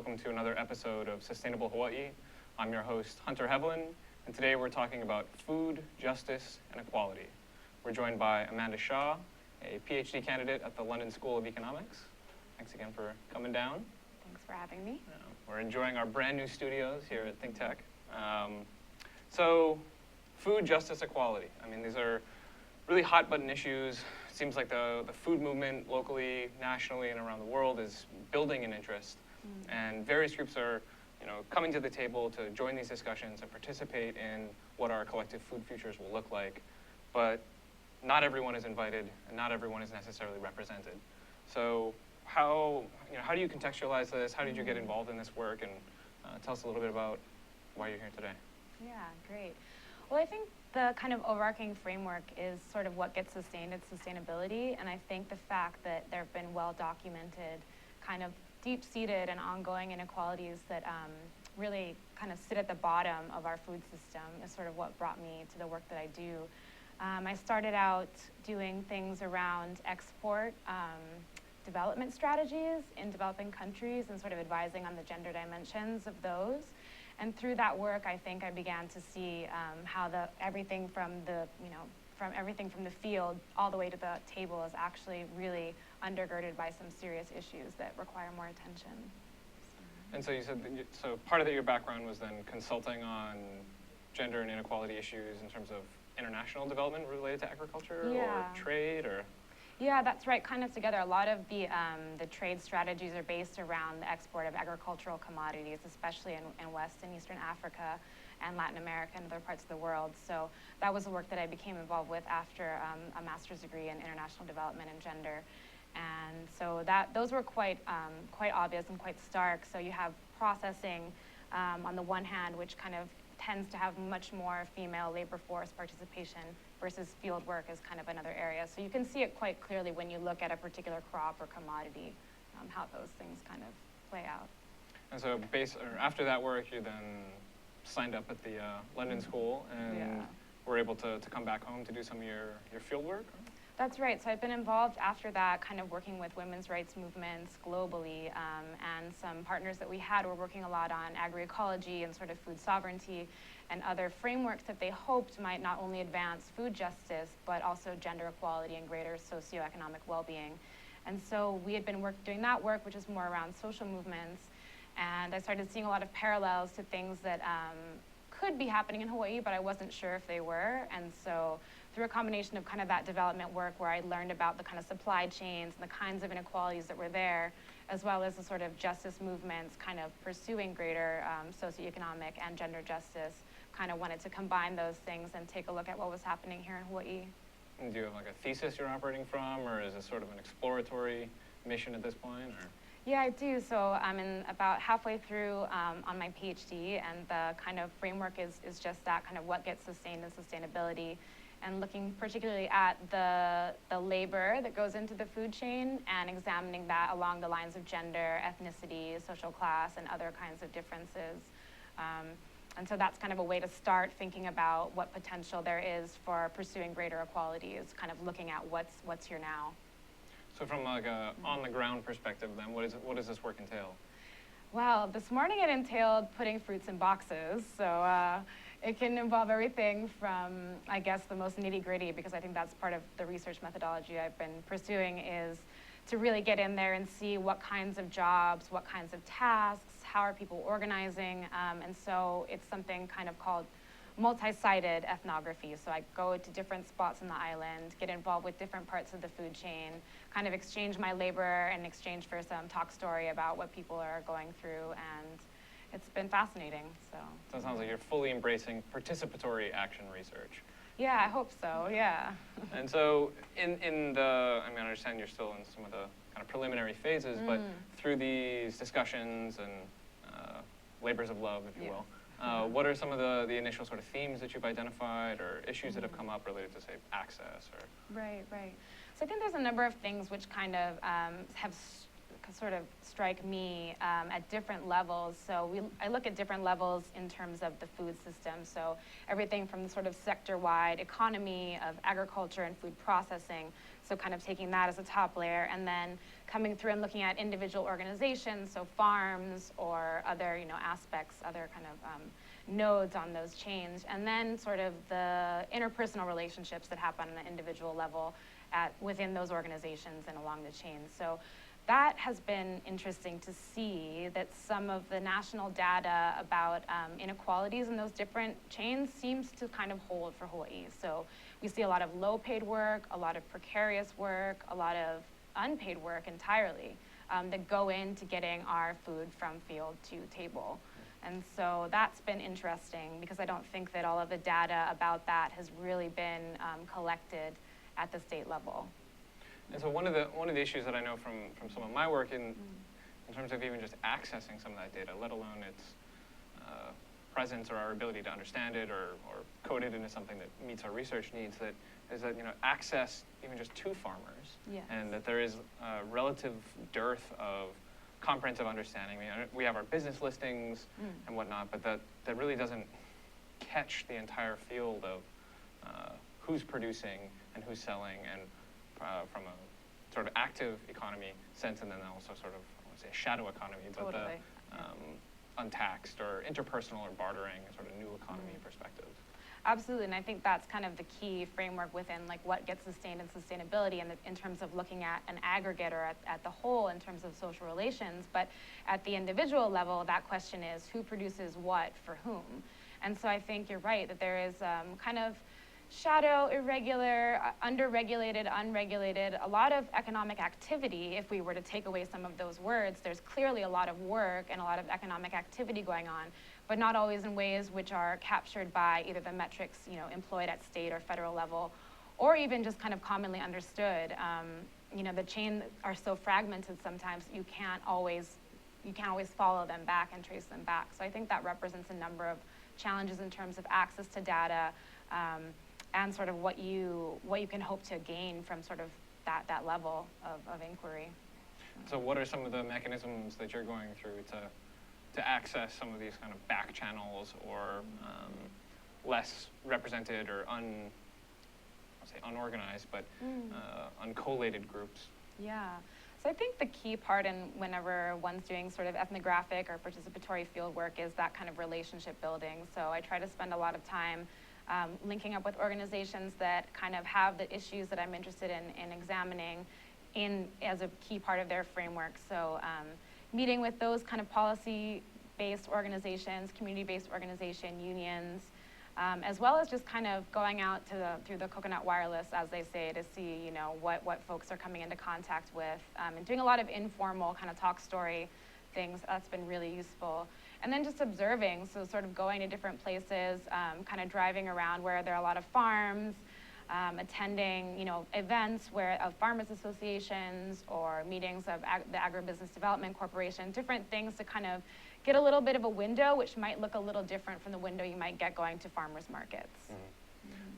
welcome to another episode of Sustainable Hawaii. I'm your host, Hunter Heaivilin, and today we're talking about food, justice, and equality. We're joined by Amanda Shaw, a Ph.D. candidate at the London School of Economics. Thanks again for coming down. Thanks for having me. We're enjoying our brand new studios here at ThinkTech. So, food, justice, equality. I mean, these are really hot button issues. It seems like the food movement locally, nationally, and around the world is building an interest. And various groups are coming to the table to join these discussions and participate in what our collective food futures will look like. But not everyone is invited, and not everyone is necessarily represented. So how do you contextualize this? How did you get involved in this work? And tell us a little bit about why you're here today. Yeah, great. Well, I think the kind of overarching framework is sort of what gets sustained, it's sustainability. And I think the fact that there have been well-documented, kind of deep-seated and ongoing inequalities that really kind of sit at the bottom of our food system is sort of what brought me to the work that I do. I started out doing things around export development strategies in developing countries and sort of advising on the gender dimensions of those. And through that work, I think I began to see how everything from the field all the way to the table is actually really undergirded by some serious issues that require more attention. And so you said, so part of your background was then consulting on gender and inequality issues in terms of international development related to agriculture or trade, or? Yeah, that's right, kind of together. A lot of the trade strategies are based around the export of agricultural commodities, especially in West and Eastern Africa and Latin America and other parts of the world. So that was the work that I became involved with after a master's degree in international development and gender. And so those were quite obvious and quite stark. So you have processing on the one hand, which kind of tends to have much more female labor force participation versus field work is kind of another area. So you can see it quite clearly when you look at a particular crop or commodity, how those things kind of play out. And so after that work, you then signed up at the London School and were able to come back home to do some of your field work? That's right. So I've been involved after that, kind of working with women's rights movements globally, and some partners that we had were working a lot on agroecology and sort of food sovereignty and other frameworks that they hoped might not only advance food justice, but also gender equality and greater socio-economic well-being. And so we had been doing that work, which is more around social movements, and I started seeing a lot of parallels to things that could be happening in Hawaii, but I wasn't sure if they were. And so through a combination of kind of that development work where I learned about the kind of supply chains and the kinds of inequalities that were there, as well as the sort of justice movements kind of pursuing greater socioeconomic and gender justice, kind of wanted to combine those things and take a look at what was happening here in Hawaii. And do you have like a thesis you're operating from, or is it sort of an exploratory mission at this point? Or? Yeah, I do. So I'm about halfway through on my PhD, and the kind of framework is just that, kind of what gets sustained and sustainability, and looking particularly at the labor that goes into the food chain and examining that along the lines of gender, ethnicity, social class, and other kinds of differences. And so that's kind of a way to start thinking about what potential there is for pursuing greater equality, is kind of looking at what's here now. So from like a on-the-ground perspective then, what does this work entail? Well, this morning it entailed putting fruits in boxes. So it can involve everything from, I guess, the most nitty-gritty, because I think that's part of the research methodology I've been pursuing, is to really get in there and see what kinds of jobs, what kinds of tasks, how are people organizing, and so it's something kind of called multi-sided ethnography. So I go to different spots on the island, get involved with different parts of the food chain, kind of exchange my labor in exchange for some talk story about what people are going through, and it's been fascinating. So it sounds like you're fully embracing participatory action research. Yeah, I hope so, yeah. And so I understand you're still in some of the kind of preliminary phases, but through these discussions and labors of love, if you will, what are some of the initial sort of themes that you've identified or issues that have come up related to, say, access? Or Right. So I think there's a number of things which kind of have sort of strike me at different levels. So I look at different levels in terms of the food system. So everything from the sort of sector-wide economy of agriculture and food processing. So kind of taking that as a top layer, and then coming through and looking at individual organizations, so farms or other, aspects, other kind of nodes on those chains, and then sort of the interpersonal relationships that happen on an individual level within those organizations and along the chain. So that has been interesting to see that some of the national data about inequalities in those different chains seems to kind of hold for Hawaii. So we see a lot of low-paid work, a lot of precarious work, a lot of unpaid work entirely that go into getting our food from field to table. And so that's been interesting because I don't think that all of the data about that has really been collected at the state level. And so one of the issues that I know from some of my work in terms of even just accessing some of that data, let alone its presence or our ability to understand it or code it into something that meets our research needs, is that access even just to farmers, yes. And that there is a relative dearth of comprehensive understanding. We have our business listings and whatnot, but that really doesn't catch the entire field of who's producing and who's selling, and from a sort of active economy sense, and then also sort of, I want to say, a shadow economy, but totally. the untaxed or interpersonal or bartering sort of new economy perspective. Absolutely, and I think that's kind of the key framework within like what gets sustained and sustainability in terms of looking at an aggregate or at the whole in terms of social relations. But at the individual level, that question is who produces what for whom? And so I think you're right that there is kind of shadow, irregular, underregulated, unregulated, a lot of economic activity. If we were to take away some of those words, there's clearly a lot of work and a lot of economic activity going on, but not always in ways which are captured by either the metrics employed at state or federal level, or even just kind of commonly understood. The chain are so fragmented sometimes you can't always follow them back and trace them back. So I think that represents a number of challenges in terms of access to data, and sort of what you can hope to gain from sort of that level of inquiry. So what are some of the mechanisms that you're going through to access some of these kind of back channels or less represented or unorganized, but uncollated groups? Yeah. So I think the key part whenever one's doing sort of ethnographic or participatory field work is that kind of relationship building. So I try to spend a lot of time linking up with organizations that kind of have the issues that I'm interested in examining as a key part of their framework. So meeting with those kind of policy-based organizations, community-based organization, unions, as well as just kind of going out through the coconut wireless, as they say, to see what folks are coming into contact with, and doing a lot of informal kind of talk story things. That's been really useful. And then just observing, so sort of going to different places, kind of driving around where there are a lot of farms, attending events of farmers associations or meetings of the Agribusiness Development Corporation, different things to kind of get a little bit of a window which might look a little different from the window you might get going to farmers markets.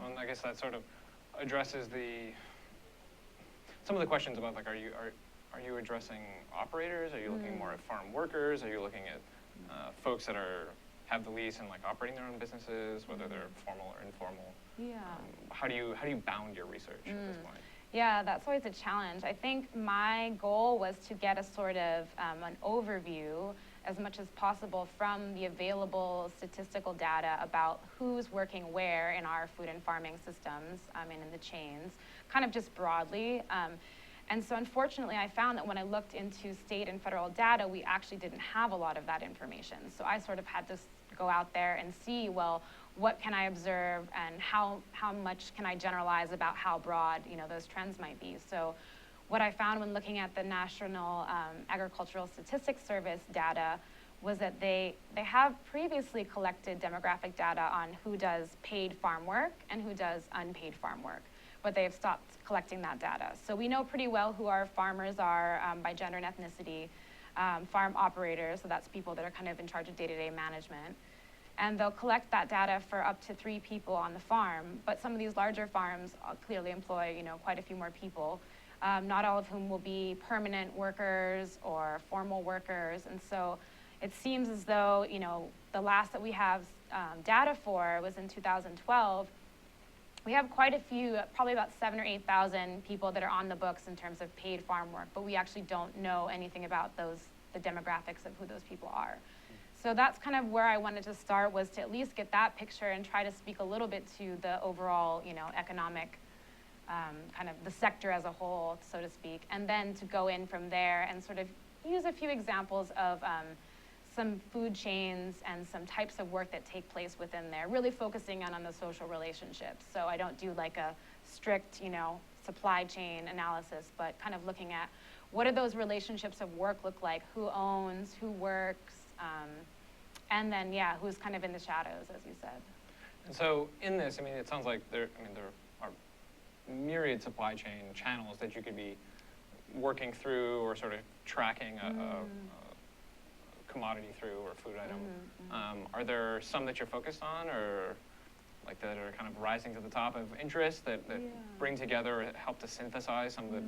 Well, and I guess that sort of addresses some of the questions about like, are you addressing operators? Are you looking more at farm workers? Are you looking at folks that have the lease and like operating their own businesses, whether they're formal or informal? Yeah. How do you bound your research at this point? Yeah, that's always a challenge. I think my goal was to get a sort of an overview as much as possible from the available statistical data about who's working where in our food and farming systems and in the chains, kind of just broadly. And so unfortunately, I found that when I looked into state and federal data, we actually didn't have a lot of that information. So I sort of had to go out there and see, well, what can I observe and how much can I generalize about how broad those trends might be. So what I found when looking at the National Agricultural Statistics Service data was that they have previously collected demographic data on who does paid farm work and who does unpaid farm work, but they have stopped collecting that data. So we know pretty well who our farmers are by gender and ethnicity, farm operators, so that's people that are kind of in charge of day-to-day management. And they'll collect that data for up to 3 people on the farm, but some of these larger farms clearly employ quite a few more people. not all of whom will be permanent workers or formal workers. And so it seems as though, you know, the last that we have data for was in 2012. We have quite a few, probably about 7,000 or 8,000 people that are on the books in terms of paid farm work, but we actually don't know anything about the demographics of who those people are. So that's kind of where I wanted to start, was to at least get that picture and try to speak a little bit to the overall, you know, economic, kind of the sector as a whole, so to speak, and then to go in from there and sort of use a few examples of some food chains and some types of work that take place within there, really focusing on the social relationships. So I don't do like a strict, you know, supply chain analysis, but kind of looking at what do those relationships of work look like, who owns, who works, and then, yeah, who's kind of in the shadows, as you said. And so in this, I mean, it sounds like there are myriad supply chain channels that you could be working through or sort of tracking a commodity through or food item. Are there some that you're focused on, or like that are kind of rising to the top of interest that bring together or help to synthesize some of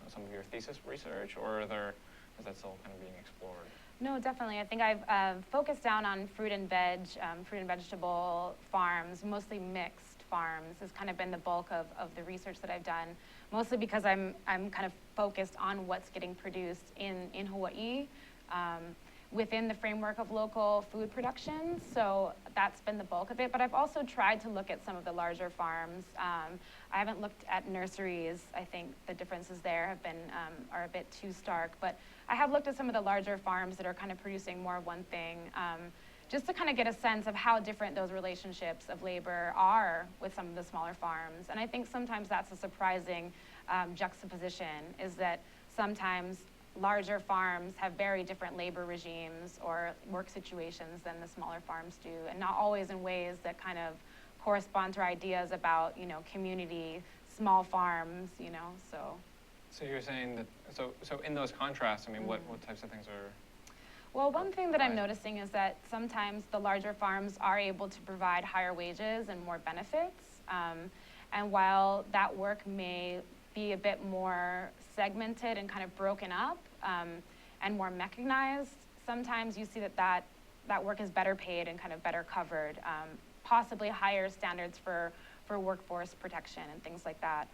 some of your thesis research, or is that still kind of being explored? No, definitely. I think I've focused down on fruit and vegetable farms, mostly mixed farms has kind of been the bulk of the research that I've done, mostly because I'm kind of focused on what's getting produced in Hawaii within the framework of local food production. So that's been the bulk of it. But I've also tried to look at some of the larger farms. I haven't looked at nurseries. I think the differences there have been are a bit too stark. But I have looked at some of the larger farms that are kind of producing more of one thing, just to kind of get a sense of how different those relationships of labor are with some of the smaller farms. And I think sometimes that's a surprising juxtaposition, is that sometimes larger farms have very different labor regimes or work situations than the smaller farms do, and not always in ways that kind of correspond to our ideas about, you know, community, small farms, you know, so. So you're saying that, so in those contrasts, I mean, what types of things are? Well, one thing that I'm noticing is that sometimes the larger farms are able to provide higher wages and more benefits, and while that work may be a bit more segmented and kind of broken up and more mechanized, sometimes you see that work is better paid and kind of better covered, possibly higher standards for workforce protection and things like that.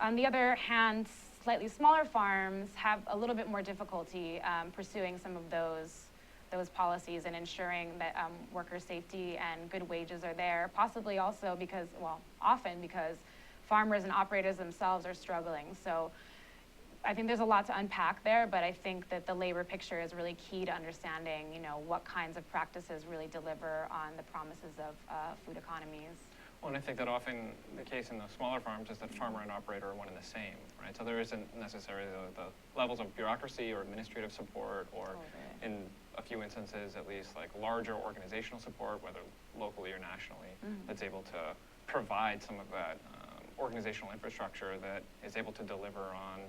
On the other hand, slightly smaller farms have a little bit more difficulty pursuing some of those policies and ensuring that worker safety and good wages are there, possibly also because, well, often because farmers and operators themselves are struggling. So I think there's a lot to unpack there, but I think that the labor picture is really key to understanding, you know, what kinds of practices really deliver on the promises of food economies. Well, and I think that often the case in the smaller farms is that farmer and operator are one and the same, right? So there isn't necessarily the levels of bureaucracy or administrative support, or in a few instances at least, like larger organizational support, whether locally or nationally, that's able to provide some of that organizational infrastructure that is able to deliver on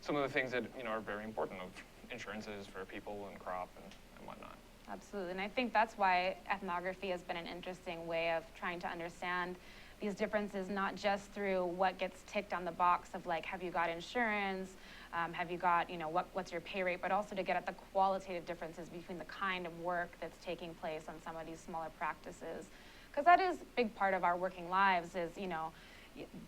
some of the things that, you know, are very important, of insurances for people and crop and whatnot. Absolutely, and I think that's why ethnography has been an interesting way of trying to understand these differences, not just through what gets ticked on the box of like, have you got insurance, have you got, you know, what's your pay rate, but also to get at the qualitative differences between the kind of work that's taking place on some of these smaller practices. Because that is a big part of our working lives, is, you know,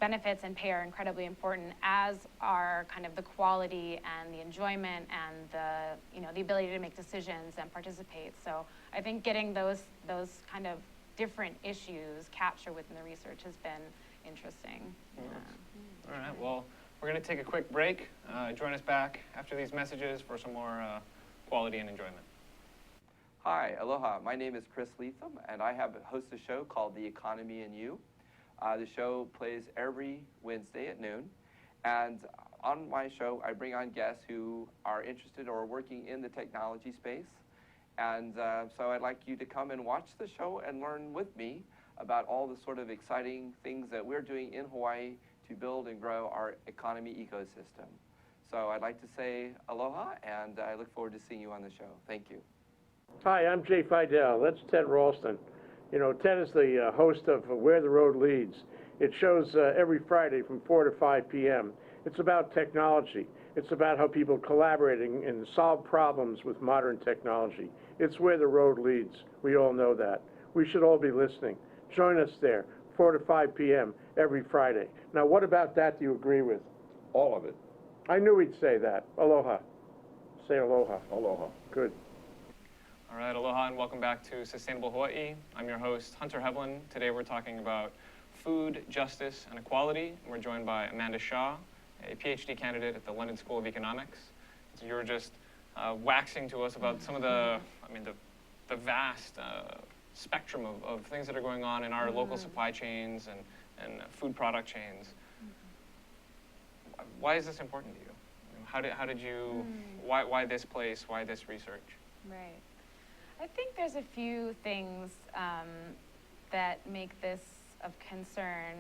benefits and pay are incredibly important, as are kind of the quality and the enjoyment and the, you know, the ability to make decisions and participate. So I think getting those kind of different issues captured within the research has been interesting. All right, well, we're going to take a quick break. Join us back after these messages for some more quality and enjoyment. Hi, aloha. My name is Chris Leatham, and I host a show called The Economy and You. The show plays every Wednesday at noon, and on my show I bring on guests who are interested or working in the technology space, and so I'd like you to come and watch the show and learn with me about all the sort of exciting things that we're doing in Hawaii to build and grow our economy ecosystem. So I'd like to say aloha, and I look forward to seeing you on the show. Thank you. Hi, I'm Jay Fidel. That's Ted Ralston. You know, Ted is the host of Where the Road Leads. It shows every Friday from 4 to 5 p.m. It's about technology. It's about how people collaborating and solve problems with modern technology. It's where the road leads. We all know that. We should all be listening. Join us there, 4 to 5 p.m. every Friday. Now, what about that do you agree with? All of it. I knew he'd say that. Aloha. Say aloha. Aloha. Good. All right, aloha and welcome back to Sustainable Hawaii. I'm your host, Hunter Heaivilin. Today we're talking about food, justice, and equality. We're joined by Amanda Shaw, a Ph.D. candidate at the London School of Economics. So you were just waxing to us about some of the vast spectrum of things that are going on in our local supply chains and food product chains. Why is this important to you? How did you, why this place, why this research? Right. I think there's a few things that make this of concern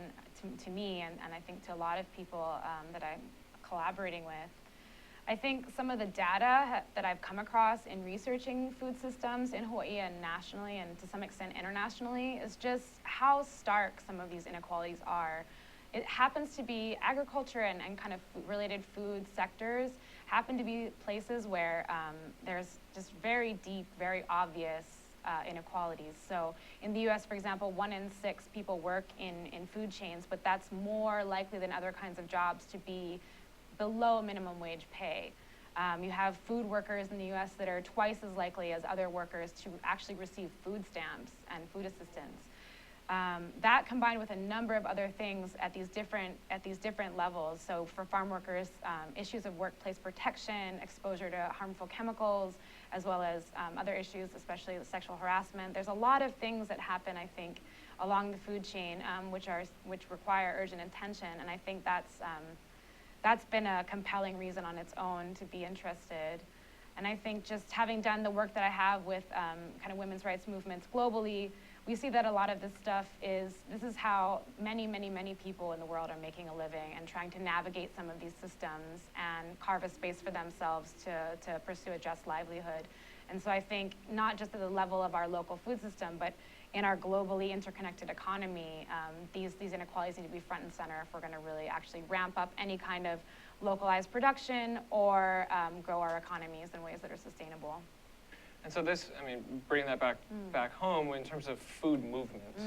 to me and I think to a lot of people that I'm collaborating with. I think some of the data that I've come across in researching food systems in Hawaii and nationally and to some extent internationally is just how stark some of these inequalities are. It happens to be agriculture and kind of related food sectors happen to be places where there's just very deep, very obvious inequalities. So in the US, for example, 1 in 6 people work in food chains, but that's more likely than other kinds of jobs to be below minimum wage pay. You have food workers in the US that are twice as likely as other workers to actually receive food stamps and food assistance. That combined with a number of other things at these different levels. So for farm workers, issues of workplace protection, exposure to harmful chemicals, as well as other issues, especially sexual harassment. There's a lot of things that happen, I think, along the food chain, which require urgent attention. And I think that's been a compelling reason on its own to be interested. And I think just having done the work that I have with kind of women's rights movements globally, we see that a lot of this stuff this is how many, many, many people in the world are making a living and trying to navigate some of these systems and carve a space for themselves to pursue a just livelihood. And so I think not just at the level of our local food system, but in our globally interconnected economy, these inequalities need to be front and center if we're going to really actually ramp up any kind of localized production or grow our economies in ways that are sustainable. And so this, bringing that back home in terms of food movements,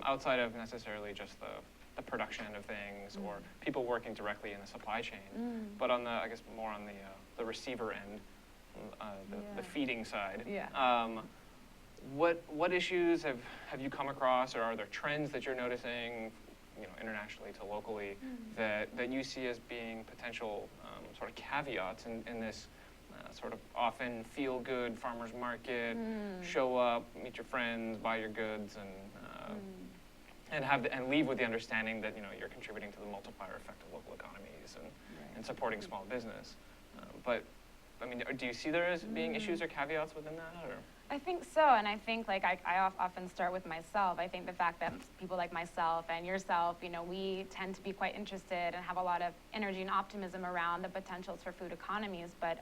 outside of necessarily just the production end of things or people working directly in the supply chain, but on more on the receiver end, the feeding side. Yeah. What issues have you come across, or are there trends that you're noticing, internationally to locally, that you see as being potential sort of caveats in this sort of often feel-good farmer's market, show up, meet your friends, buy your goods, and leave with the understanding that you're contributing to the multiplier effect of local economies and supporting small business. But do you see there as being issues or caveats within that, or? I think so, and I think I often start with myself. I think the fact that people like myself and yourself, we tend to be quite interested and have a lot of energy and optimism around the potentials for food economies. But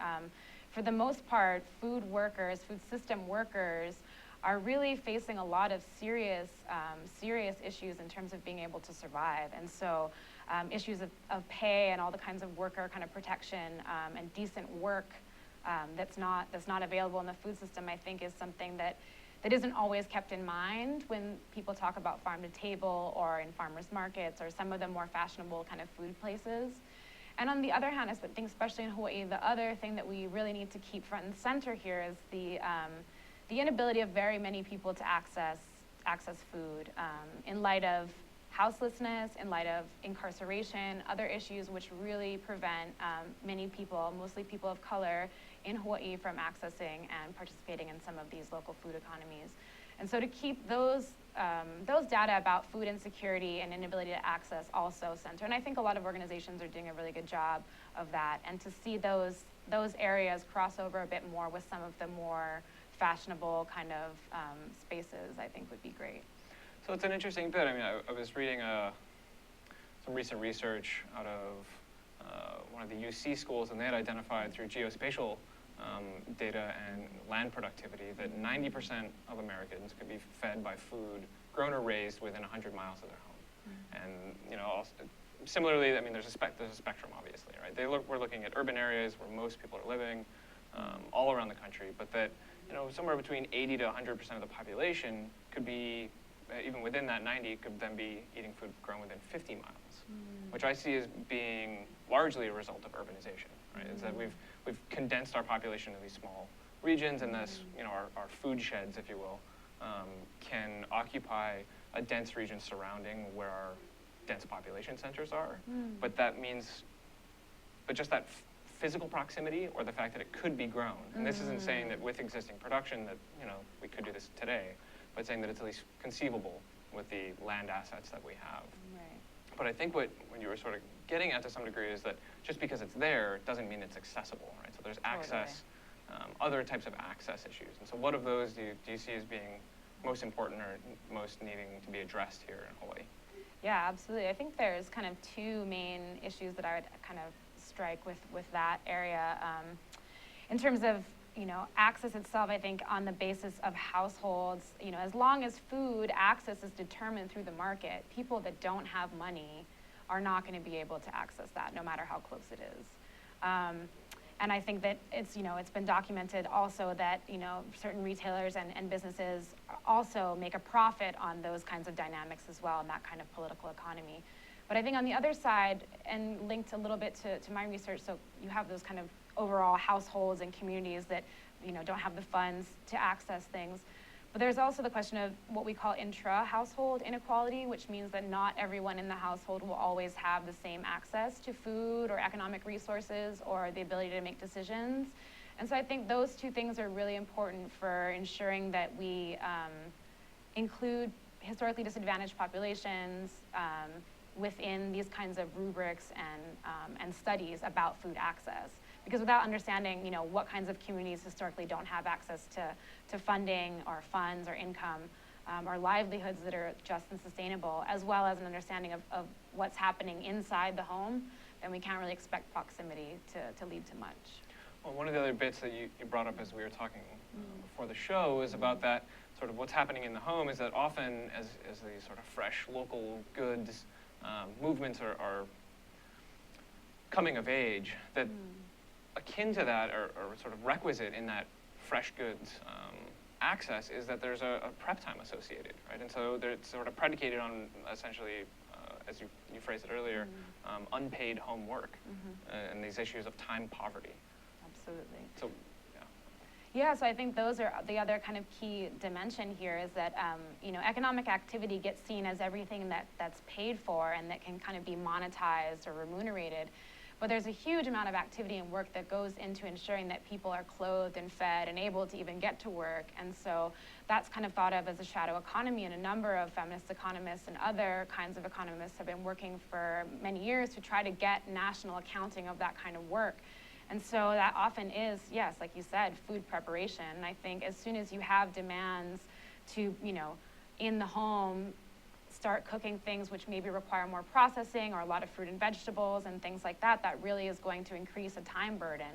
for the most part, food system workers are really facing a lot of serious issues in terms of being able to survive. And so issues of pay and all the kinds of worker kind of protection and decent work that's not available in the food system, I think is something that isn't always kept in mind when people talk about farm to table or in farmers markets or some of the more fashionable kind of food places. And on the other hand, I think especially in Hawaii, the other thing that we really need to keep front and center here is the inability of very many people to access food in light of houselessness, in light of incarceration, other issues which really prevent many people, mostly people of color in Hawaii, from accessing and participating in some of these local food economies. And so to keep those data about food insecurity and inability to access also center, and I think a lot of organizations are doing a really good job of that, and to see those areas cross over a bit more with some of the more fashionable kind of spaces, I think would be great. So it's an interesting bit. I was reading some recent research out of one of the UC schools, and they had identified through geospatial data and land productivity that 90% of Americans could be fed by food grown or raised within 100 miles of their home. And similarly, I mean, there's a spectrum, obviously, right? We're looking at urban areas where most people are living, all around the country, but that, somewhere between 80 to 100% of the population could be, even within that 90, could then be eating food grown within 50 miles, which I see as being largely a result of urbanization, right? Is that we've condensed our population to these small regions, and thus, our food sheds, if you will, can occupy a dense region surrounding where our dense population centers are. But just that physical proximity, or the fact that it could be grown. And this isn't saying that with existing production that, we could do this today, but saying that it's at least conceivable with the land assets that we have. Right. But I think what you were sort of getting at to some degree is that just because it's there doesn't mean it's accessible, right? So there's access, other types of access issues. And so what of those do you see as being most important or most needing to be addressed here in Hawaii? Yeah, absolutely. I think there's kind of two main issues that I would kind of strike with that area. In terms of, access itself, I think on the basis of households, as long as food access is determined through the market, people that don't have money are not going to be able to access that, no matter how close it is. And I think that it's been documented also that, certain retailers and businesses also make a profit on those kinds of dynamics as well, in that kind of political economy. But I think on the other side, and linked a little bit to my research, so you have those kind of overall households and communities that, don't have the funds to access things. But there's also the question of what we call intra-household inequality, which means that not everyone in the household will always have the same access to food or economic resources or the ability to make decisions. And so I think those two things are really important for ensuring that we include historically disadvantaged populations within these kinds of rubrics and studies about food access. Because without understanding, what kinds of communities historically don't have access to funding or funds or income or livelihoods that are just and sustainable, as well as an understanding of what's happening inside the home, then we can't really expect proximity to lead to much. Well, one of the other bits that you brought up as we were talking before the show is about that sort of what's happening in the home is that often as these sort of fresh local goods movements are coming of age, that akin to that or sort of requisite in that fresh goods access is that there's a prep time associated, right? And so it's sort of predicated on essentially, as you phrased it earlier, unpaid homework and these issues of time poverty. Absolutely. So, yeah, so I think those are the other kind of key dimension here is that, economic activity gets seen as everything that's paid for and that can kind of be monetized or remunerated. But there's a huge amount of activity and work that goes into ensuring that people are clothed and fed and able to even get to work. And so that's kind of thought of as a shadow economy, and a number of feminist economists and other kinds of economists have been working for many years to try to get national accounting of that kind of work. And so that often is, yes, like you said, food preparation. And I think as soon as you have demands to, in the home, start cooking things which maybe require more processing or a lot of fruit and vegetables and things like that, that really is going to increase a time burden.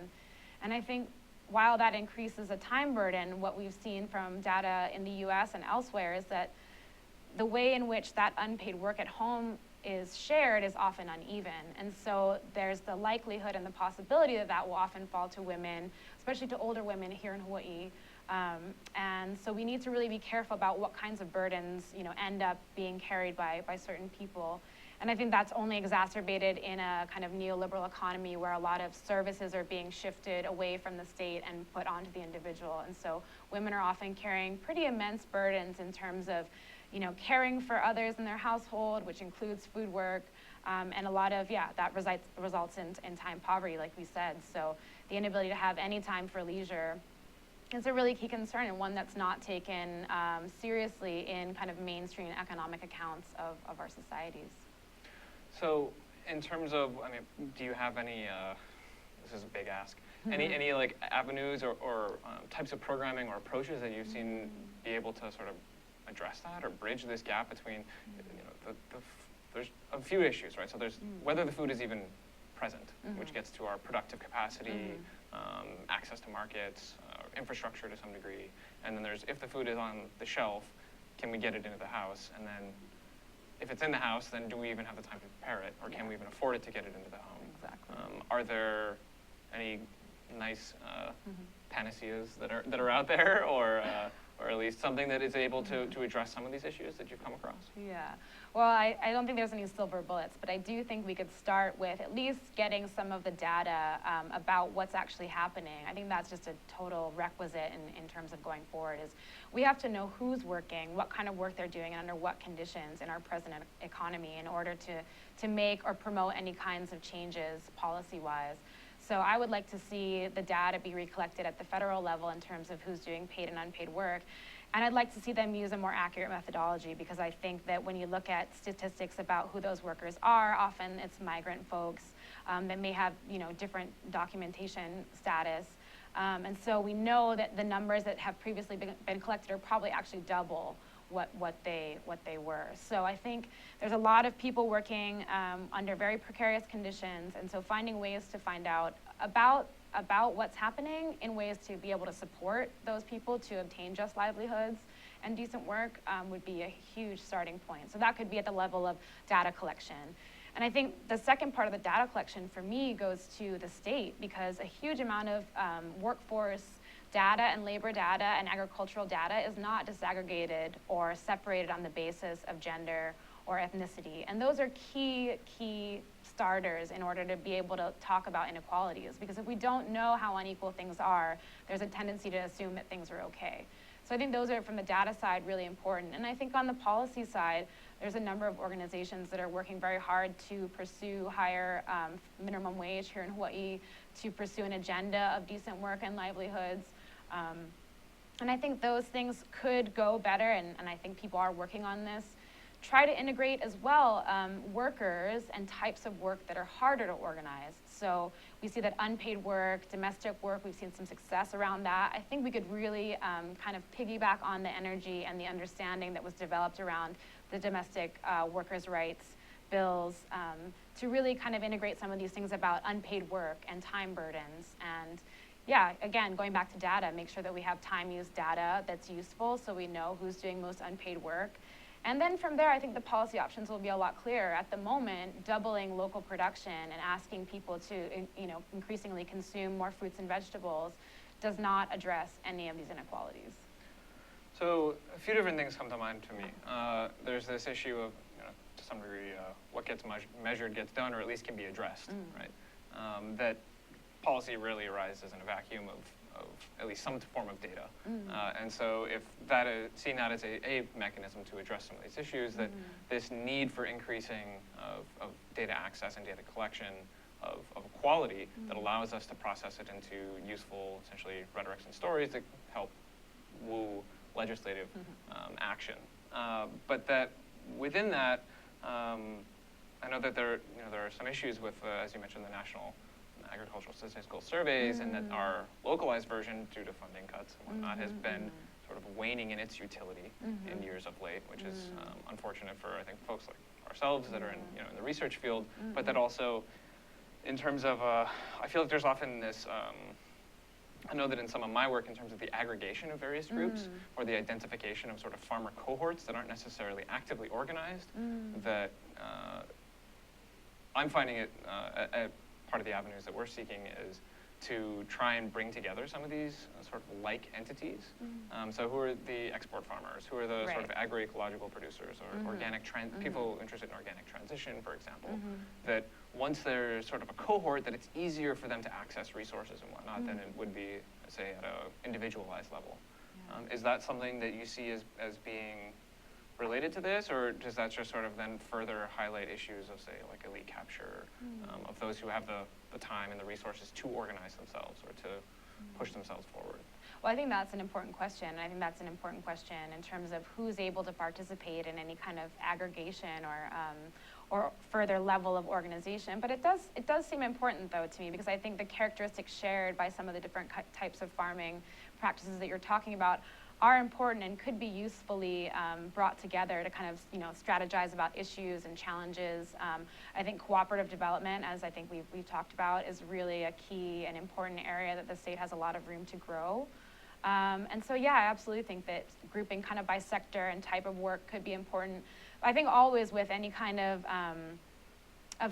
And I think while that increases a time burden, what we've seen from data in the US and elsewhere is that the way in which that unpaid work at home is shared is often uneven. And so there's the likelihood and the possibility that that will often fall to women, especially to older women here in Hawaii. And so we need to really be careful about what kinds of burdens, end up being carried by certain people. And I think that's only exacerbated in a kind of neoliberal economy where a lot of services are being shifted away from the state and put onto the individual. And so women are often carrying pretty immense burdens in terms of, caring for others in their household, which includes food work, and a lot of, that results in time poverty, like we said. So the inability to have any time for leisure is a really key concern, and one that's not taken seriously in kind of mainstream economic accounts of our societies. So in terms of, do you have any, this is a big ask, any like avenues or types of programming or approaches that you've seen be able to sort of address that or bridge this gap between, there's a few issues, right? So there's whether the food is even present, which gets to our productive capacity, access to markets, infrastructure to some degree, and then there's if the food is on the shelf, can we get it into the house? And then if it's in the house, then do we even have the time to prepare it, or can we even afford it to get it into the home? Exactly. Are there any nice panaceas that are out there, or at least something that is able to address some of these issues that you've come across? Yeah. Well, I don't think there's any silver bullets, but I do think we could start with at least getting some of the data about what's actually happening. I think that's just a total requisite in terms of going forward, is we have to know who's working, what kind of work they're doing, and under what conditions in our present economy in order to make or promote any kinds of changes policy-wise. So I would like to see the data be recollected at the federal level in terms of who's doing paid and unpaid work. And I'd like to see them use a more accurate methodology, because I think that when you look at statistics about who those workers are, often it's migrant folks that may have, different documentation status. And so we know that the numbers that have previously been collected are probably actually double what they were. So I think there's a lot of people working under very precarious conditions, and so finding ways to find out about what's happening in ways to be able to support those people to obtain just livelihoods and decent work would be a huge starting point. So that could be at the level of data collection. And I think the second part of the data collection for me goes to the state, because a huge amount of workforce data and labor data and agricultural data is not disaggregated or separated on the basis of gender or ethnicity. And those are key starters in order to be able to talk about inequalities, because if we don't know how unequal things are, there's a tendency to assume that things are okay. So I think those are, from the data side, really important. And I think on the policy side, there's a number of organizations that are working very hard to pursue higher minimum wage here in Hawaii, to pursue an agenda of decent work and livelihoods. And I think those things could go better, and I think people are working on this. Try to integrate as well workers and types of work that are harder to organize. So we see that unpaid work, domestic work, we've seen some success around that. I think we could really kind of piggyback on the energy and the understanding that was developed around the domestic workers' rights bills to really kind of integrate some of these things about unpaid work and time burdens. And yeah, again, going back to data, make sure that we have time use data that's useful so we know who's doing most unpaid work. And then from there, I think the policy options will be a lot clearer. At the moment, doubling local production and asking people to, increasingly consume more fruits and vegetables does not address any of these inequalities. So a few different things come to mind to me. There's this issue of, to some degree, what gets measured gets done, or at least can be addressed, right? That policy rarely arises in a vacuum of at least some form of data. And so if that is, seeing that as a mechanism to address some of these issues, that this need for increasing of data access and data collection of quality that allows us to process it into useful, essentially, rhetorics and stories that help woo legislative action. But that within that, I know that there are some issues with, as you mentioned, the national agricultural statistical surveys, and that our localized version, due to funding cuts and whatnot, has been sort of waning in its utility in years of late, which is unfortunate for, I think, folks like ourselves that are in the research field, but that also, in terms of, I feel like there's often this, I know that in some of my work, in terms of the aggregation of various groups, or the identification of sort of farmer cohorts that aren't necessarily actively organized, that I'm finding it part of the avenues that we're seeking is to try and bring together some of these sort of like entities. So who are the export farmers? Who are the sort of agroecological producers, or organic people interested in organic transition, for example? That once there's sort of a cohort, that it's easier for them to access resources and whatnot than it would be, say, at an individualized level. Is that something that you see as being related to this, or does that just sort of then further highlight issues of, say, like elite capture, of those who have the time and the resources to organize themselves or to push themselves forward? Well, I think that's an important question. I think that's an important question in terms of who's able to participate in any kind of aggregation or further level of organization. But it does seem important, though, to me, because I think the characteristics shared by some of the different types of farming practices that you're talking about are important and could be usefully brought together to kind of strategize about issues and challenges. I think cooperative development, as I think we've talked about, is really a key and important area that the state has a lot of room to grow. And so yeah, I absolutely think that grouping kind of by sector and type of work could be important. I think always with any kind of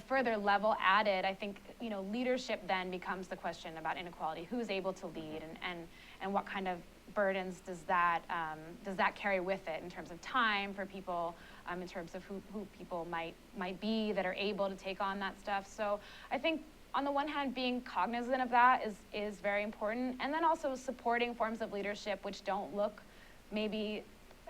further level added, I think, leadership then becomes the question about inequality. Who's able to lead, and what kind of burdens does that carry with it in terms of time for people, in terms of who people might be that are able to take on that stuff. So I think on the one hand, being cognizant of that is very important, and then also supporting forms of leadership which don't look maybe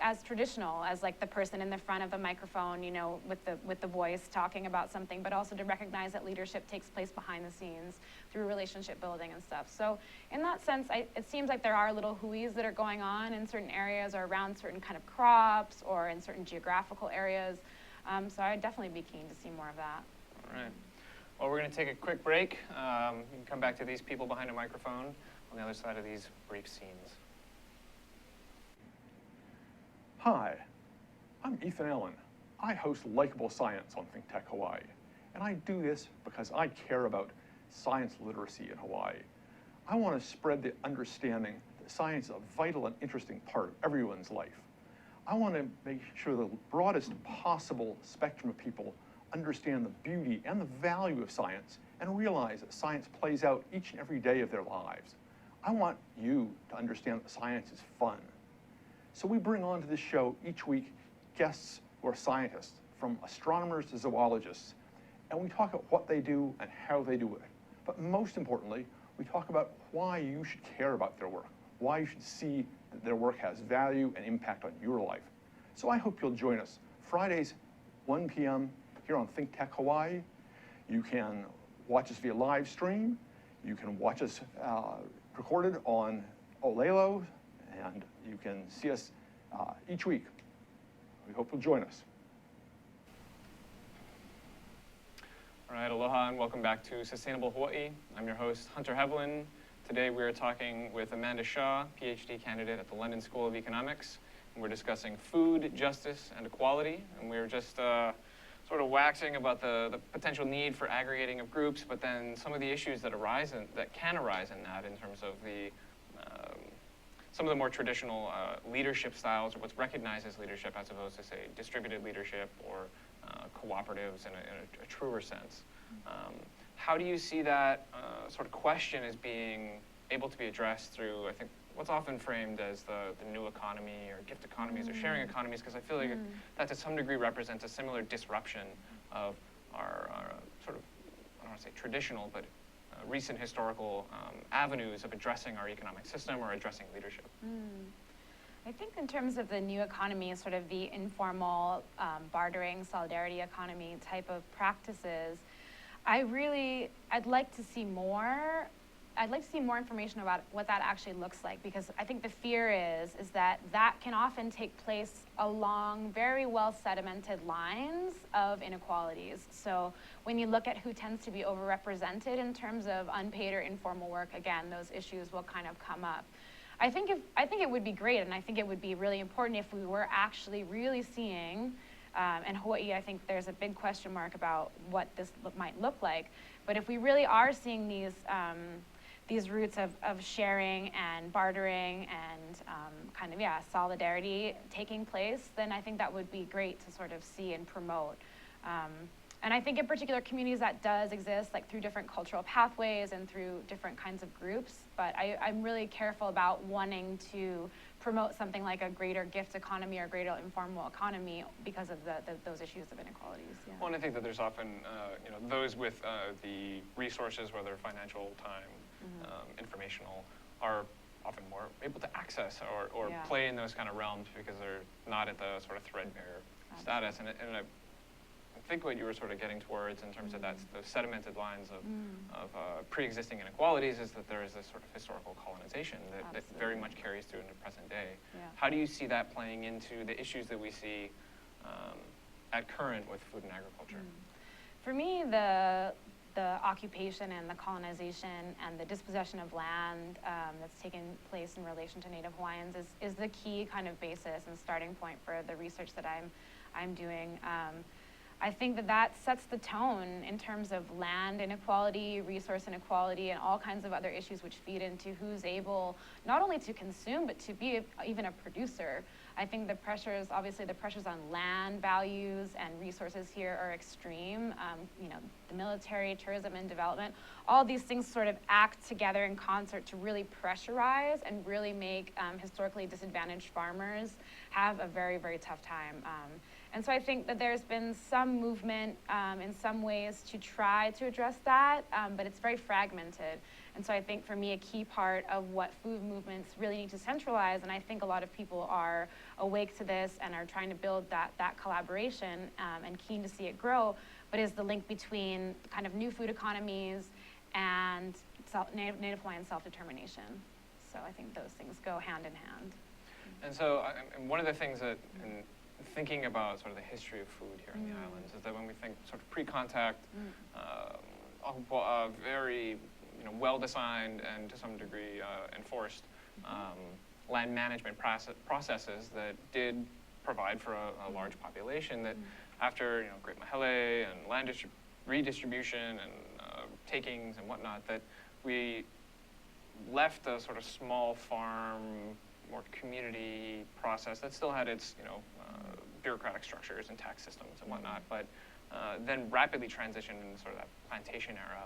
as traditional as like the person in the front of the microphone, with the voice talking about something, but also to recognize that leadership takes place behind the scenes through relationship building and stuff. So in that sense, it seems like there are little who's that are going on in certain areas or around certain kind of crops or in certain geographical areas. So I'd definitely be keen to see more of that. All right. Well, we're going to take a quick break. You can come back to these people behind a microphone on the other side of these brief scenes. Hi, I'm Ethan Allen. I host Likeable Science on ThinkTech Hawaii, and I do this because I care about science literacy in Hawaii. I want to spread the understanding that science is a vital and interesting part of everyone's life. I want to make sure the broadest possible spectrum of people understand the beauty and the value of science and realize that science plays out each and every day of their lives. I want you to understand that science is fun. So we bring onto this show each week guests who are scientists, from astronomers to zoologists, and we talk about what they do and how they do it. But most importantly, we talk about why you should care about their work, why you should see that their work has value and impact on your life. So I hope you'll join us Fridays, 1 p.m. here on ThinkTech Hawaii. You can watch us via live stream. You can watch us recorded on Olelo, and you can see us each week. We hope you'll join us. All right, aloha and welcome back to Sustainable Hawaii. I'm your host, Hunter Heaivilin. Today we are talking with Amanda Shaw, Ph.D. candidate at the London School of Economics, and we're discussing food, justice, and equality. And we were just sort of waxing about the potential need for aggregating of groups, but then some of the issues that can arise in that in terms of some of the more traditional leadership styles, or what's recognized as leadership, as opposed to, say, distributed leadership or cooperatives in a truer sense. How do you see that sort of question as being able to be addressed through, I think, what's often framed as the new economy or gift economies or sharing economies? Because I feel like that to some degree represents a similar disruption of our sort of, I don't want to say traditional, but recent historical avenues of addressing our economic system or addressing leadership. I think in terms of the new economy, sort of the informal bartering, solidarity economy type of practices, I'd like to see more. I'd like to see more information about what that actually looks like, because I think the fear is that can often take place along very well sedimented lines of inequalities. So when you look at who tends to be overrepresented in terms of unpaid or informal work, again, those issues will kind of come up. I think it would be great, and I think it would be really important if we were actually really seeing, and Hawaii, I think there's a big question mark about what this might look like, but if we really are seeing these roots of sharing and bartering and solidarity taking place, then I think that would be great to sort of see and promote. And I think in particular communities that does exist, like through different cultural pathways and through different kinds of groups, but I'm really careful about wanting to promote something like a greater gift economy or greater informal economy because of those issues of inequalities. Yeah. Well, and I think that there's often, those with the resources, whether financial, time, informational, are often more able to access or play in those kind of realms because they're not at the sort of threadbare status. And I think what you were sort of getting towards in terms of those sedimented lines of pre-existing inequalities is that there is this sort of historical colonization that very much carries through into present day. Yeah. How do you see that playing into the issues that we see at current with food and agriculture? For me, the occupation and the colonization and the dispossession of land that's taken place in relation to Native Hawaiians is the key kind of basis and starting point for the research that I'm doing. I think that that sets the tone in terms of land inequality, resource inequality, and all kinds of other issues which feed into who's able not only to consume, but to be even a producer. I think the pressures, obviously the pressures on land values and resources here are extreme. You know, the military, tourism and development, all these things sort of act together in concert to really pressurize and really make historically disadvantaged farmers have a very, very tough time. And so I think that there's been some movement in some ways to try to address that, but it's very fragmented. And so I think for me, a key part of what food movements really need to centralize, and I think a lot of people are awake to this and are trying to build that collaboration and keen to see it grow, but is the link between kind of new food economies and Native Hawaiian self-determination. So I think those things go hand in hand. And so and one of the things that, in thinking about sort of the history of food here in the islands, is that when we think sort of pre-contact, very well-designed and to some degree enforced land management processes that did provide for a large population, that after Great Mahele and land redistribution and takings and whatnot, that we left a sort of small farm, more community process that still had its bureaucratic structures and tax systems and whatnot, but then rapidly transitioned into sort of that plantation era.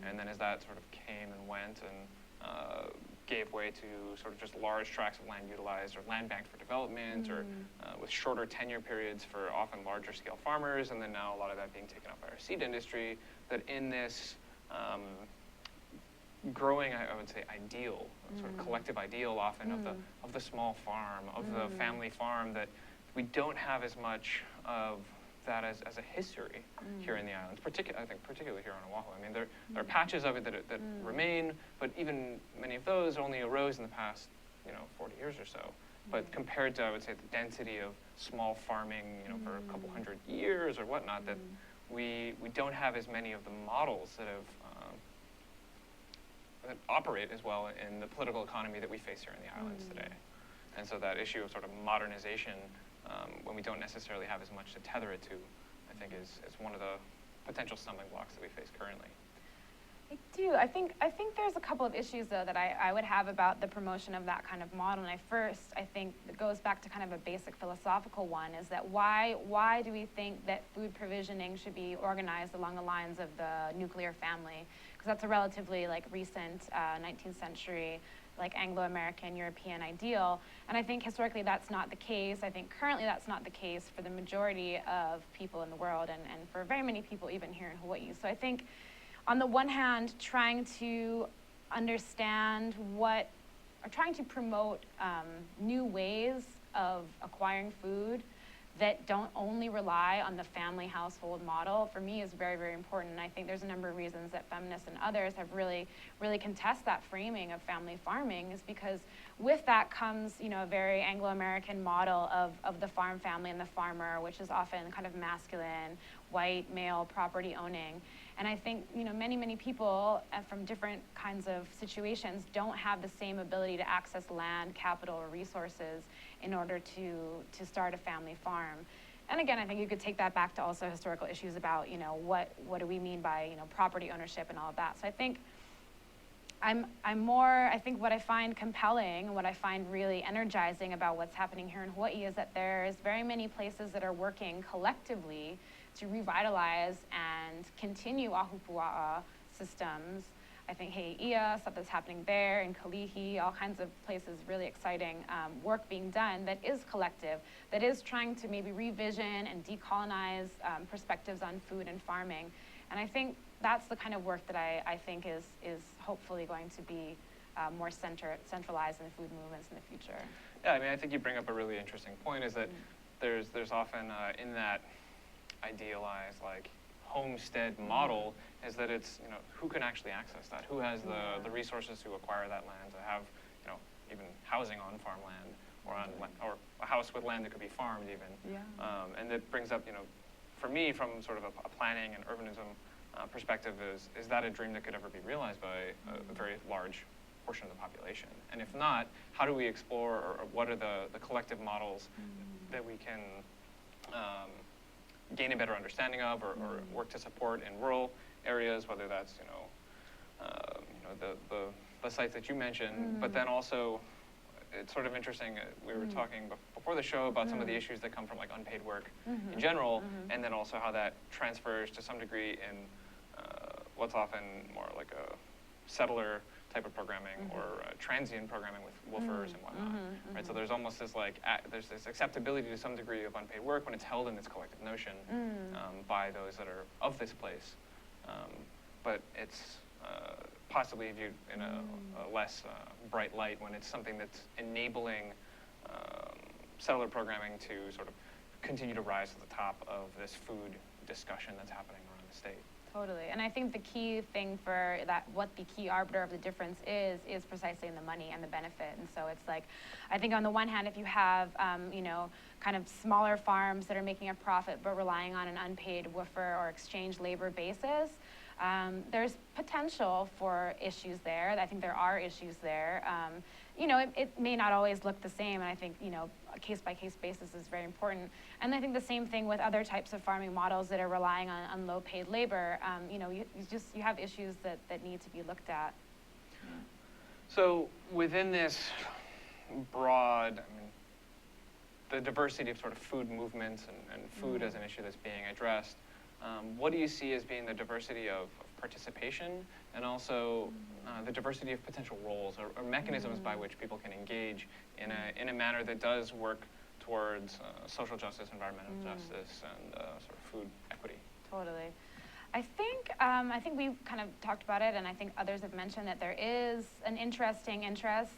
And then as that sort of came and went and gave way to sort of just large tracts of land utilized or land banked for development or with shorter tenure periods for often larger scale farmers, and then now a lot of that being taken up by our seed industry, that in this growing, I would say, ideal, sort of collective ideal often of the small farm, of the family farm, that we don't have as much of that as a history here in the islands, I think particularly here on Oahu. I mean, there are patches of it that remain, but even many of those only arose in the past 40 years or so. But compared to, I would say, the density of small farming for a couple hundred years or whatnot, that we don't have as many of the models that have that operate as well in the political economy that we face here in the islands today. And so that issue of sort of modernization, when we don't necessarily have as much to tether it to, I think is one of the potential stumbling blocks that we face currently. I do. I think there's a couple of issues, though, that I would have about the promotion of that kind of model. And I think it goes back to kind of a basic philosophical one, is that why do we think that food provisioning should be organized along the lines of the nuclear family? Because that's a relatively recent 19th century Anglo-American European ideal. And I think historically that's not the case. I think currently that's not the case for the majority of people in the world and for very many people even here in Hawaii. So I think on the one hand, trying to understand or trying to promote new ways of acquiring food that don't only rely on the family household model, for me, is very, very important. And I think there's a number of reasons that feminists and others have really contest that framing of family farming, is because with that comes, a very Anglo-American model of the farm family and the farmer, which is often kind of masculine, white, male, property owning. And I think, many, many people from different kinds of situations don't have the same ability to access land, capital, or resources in order to start a family farm. And again, I think you could take that back to also historical issues about, what do we mean by, property ownership and all of that. So I think I think what I find compelling and what I find really energizing about what's happening here in Hawaii is that there's very many places that are working collectively to revitalize and continue ahupua'a systems. I think Hei'ia, stuff that's happening there, in Kalihi, all kinds of places, really exciting work being done that is collective, that is trying to maybe revision and decolonize perspectives on food and farming. And I think that's the kind of work that I think is hopefully going to be more centralized in the food movements in the future. Yeah, I mean, I think you bring up a really interesting point, is that there's often in that idealized homestead model, is that it's who can actually access that, who has the resources to acquire that land, to have even housing on farmland or a house with land that could be farmed even. And that brings up for me, from sort of a planning and urbanism perspective, is that a dream that could ever be realized by a very large portion of the population? And if not, how do we explore, or what are the collective models that we can gain a better understanding of or work to support in rural areas, whether that's the sites that you mentioned, but then also it's sort of interesting. We were talking before the show about some of the issues that come from like unpaid work in general, and then also how that transfers to some degree in what's often more like a settler type of programming or transient programming with woofers and whatnot, right? So there's almost this like there's this acceptability to some degree of unpaid work when it's held in this collective notion by those that are of this place, but it's possibly viewed in a less bright light when it's something that's enabling settler programming to sort of continue to rise to the top of this food discussion that's happening around the state. Totally, and I think the key thing for that, what the key arbiter of the difference is precisely in the money and the benefit. And so it's like, I think on the one hand, if you have, kind of smaller farms that are making a profit but relying on an unpaid woofer or exchange labor basis, there's potential for issues there. I think there are issues there. It may not always look the same, and I think, a case-by-case basis is very important. And I think the same thing with other types of farming models that are relying on low-paid labor. You have issues that need to be looked at. So within this broad, the diversity of sort of food movements and food as an issue that's being addressed, what do you see as being the diversity of participation and also the diversity of potential roles or mechanisms by which people can engage in a manner that does work towards social justice, environmental justice, and sort of food equity? Totally. I think we kind of talked about it, and I think others have mentioned that there is an interesting interest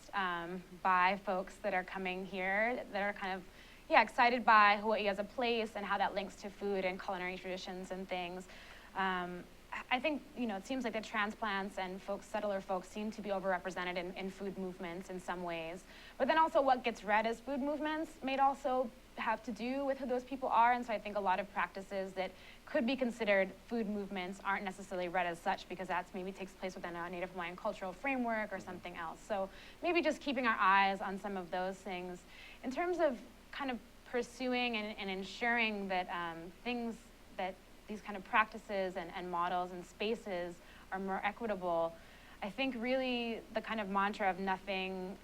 by folks that are coming here that are kind of excited by Hawaii as a place and how that links to food and culinary traditions and things. I think, it seems like the transplants and settler folks seem to be overrepresented in food movements in some ways. But then also what gets read as food movements may also have to do with who those people are. And so I think a lot of practices that could be considered food movements aren't necessarily read as such because that's maybe takes place within a Native Hawaiian cultural framework or something else. So maybe just keeping our eyes on some of those things. In terms of kind of pursuing and ensuring that these kind of practices and models and spaces are more equitable, I think really the kind of mantra of nothing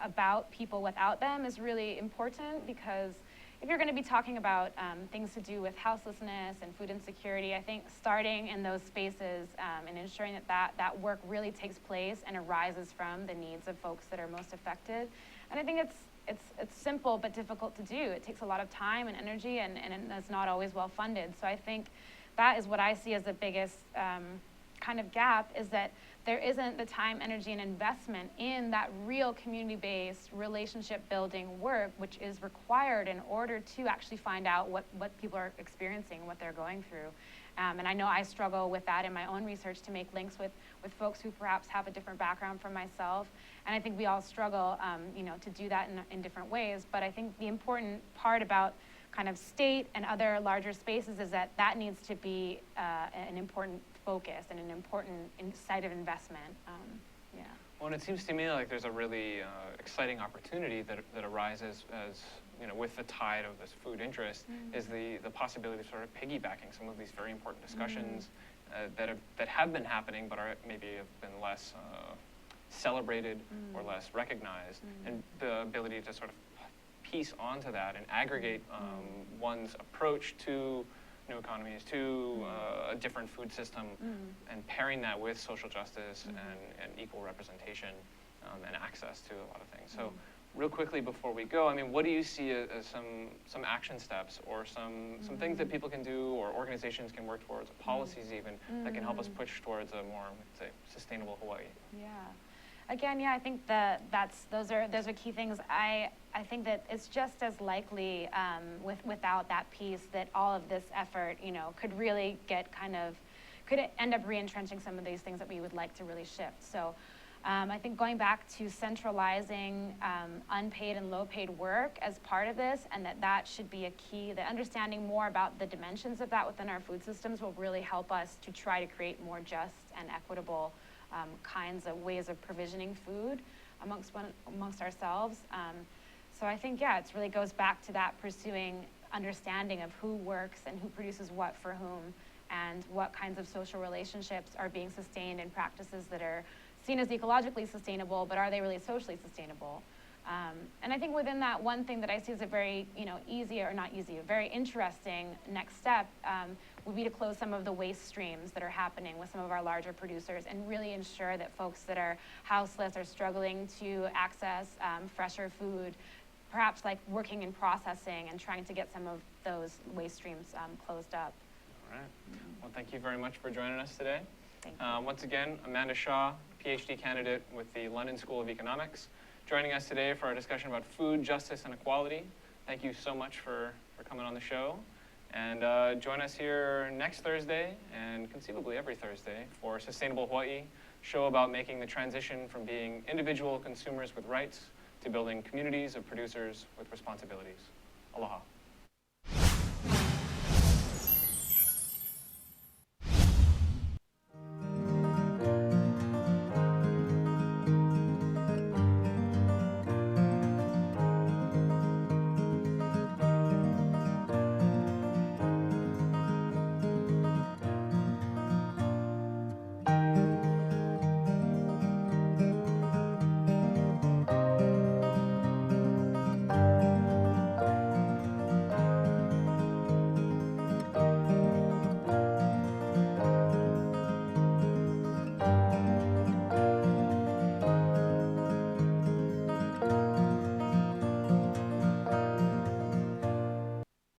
about people without them is really important, because if you're going to be talking about things to do with houselessness and food insecurity, I think starting in those spaces and ensuring that work really takes place and arises from the needs of folks that are most affected. And I think it's simple but difficult to do. It takes a lot of time and energy, and it's not always well funded. So I think that is what I see as the biggest kind of gap, is that there isn't the time, energy, and investment in that real community-based relationship building work, which is required in order to actually find out what people are experiencing, what they're going through. And I know I struggle with that in my own research, to make links with folks who perhaps have a different background from myself. And I think we all struggle, to do that in different ways. But I think the important part about kind of state and other larger spaces is that needs to be an important focus and an important site of investment. Well, and it seems to me like there's a really exciting opportunity that arises as, with the tide of this food interest, is the possibility of sort of piggybacking some of these very important discussions that have been happening but are maybe have been less celebrated or less recognized, and the ability to sort of piece onto that and aggregate one's approach to new economies, to a different food system, and pairing that with social justice and equal representation and access to a lot of things. So real quickly before we go, what do you see as some action steps or some things that people can do or organizations can work towards, or policies even, that can help us push towards a more, say, sustainable Hawaii? Yeah. Again, I think those are key things. I think that it's just as likely without that piece that all of this effort, could really could end up re-entrenching some of these things that we would like to really shift. So I think going back to centralizing unpaid and low-paid work as part of this, and that should be a key, that understanding more about the dimensions of that within our food systems will really help us to try to create more just and equitable kinds of ways of provisioning food amongst ourselves. So I think, it really goes back to that, pursuing understanding of who works and who produces what for whom, and what kinds of social relationships are being sustained in practices that are seen as ecologically sustainable, but are they really socially sustainable? And I think within that, one thing that I see as a very, easy, or not easy, a very interesting next step would be to close some of the waste streams that are happening with some of our larger producers and really ensure that folks that are houseless are struggling to access fresher food, perhaps like working in processing and trying to get some of those waste streams closed up. All right. Well, thank you very much for joining us today. Thank you. Once again, Amanda Shaw, Ph.D. candidate with the London School of Economics, joining us today for our discussion about food, justice, and equality. Thank you so much for coming on the show. And join us here next Thursday, and conceivably every Thursday, for Sustainable Hawaii, show about making the transition from being individual consumers with rights to building communities of producers with responsibilities. Aloha.